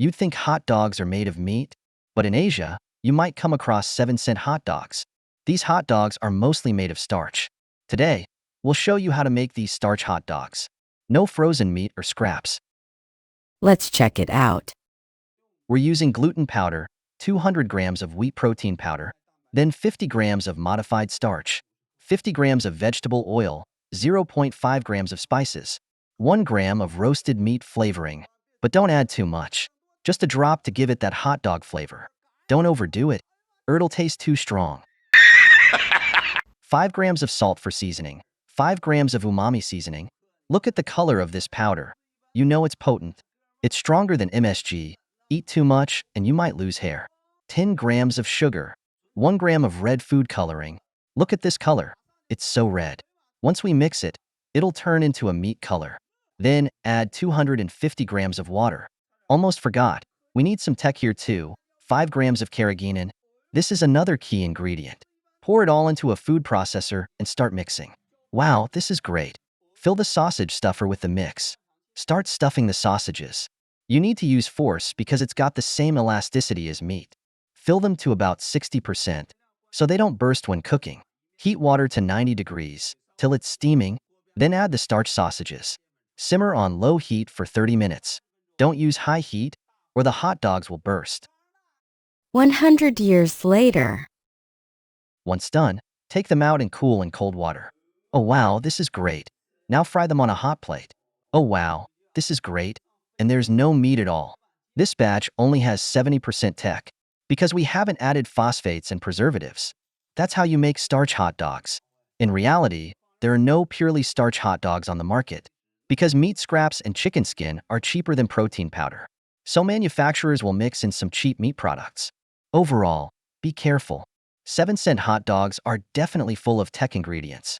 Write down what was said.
You'd think hot dogs are made of meat, but in Asia, you might come across 7-cent hot dogs. These hot dogs are mostly made of starch. Today, we'll show you how to make these starch hot dogs. No frozen meat or scraps. Let's check it out. We're using gluten powder, 200 grams of wheat protein powder, then 50 grams of modified starch, 50 grams of vegetable oil, 0.5 grams of spices, 1 gram of roasted meat flavoring. But don't add too much. Just a drop to give it that hot dog flavor. Don't overdo it, or it'll taste too strong. 5 grams of salt for seasoning, 5 grams of umami seasoning. Look at the color of this powder. You know it's potent. It's stronger than MSG. Eat too much and you might lose hair. 10 grams of sugar, 1 gram of red food coloring. Look at this color. It's so red. Once we mix it, it'll turn into a meat color. Then add 250 grams of water. Almost forgot. We need some tech here too. 5 grams of carrageenan. This is another key ingredient. Pour it all into a food processor and start mixing. Wow, this is great. Fill the sausage stuffer with the mix. Start stuffing the sausages. You need to use force because it's got the same elasticity as meat. Fill them to about 60% so they don't burst when cooking. Heat water to 90 degrees till it's steaming, then add the starch sausages. Simmer on low heat for 30 minutes. Don't use high heat or the hot dogs will burst. 100 years later. Once done, take them out and cool in cold water. Oh wow, this is great. Now fry them on a hot plate. Oh wow, this is great. And there's no meat at all. This batch only has 70% tech because we haven't added phosphates and preservatives. That's how you make starch hot dogs. In reality, there are no purely starch hot dogs on the market because meat scraps and chicken skin are cheaper than protein powder. So manufacturers will mix in some cheap meat products. Overall, be careful. 7-cent hot dogs are definitely full of tech ingredients.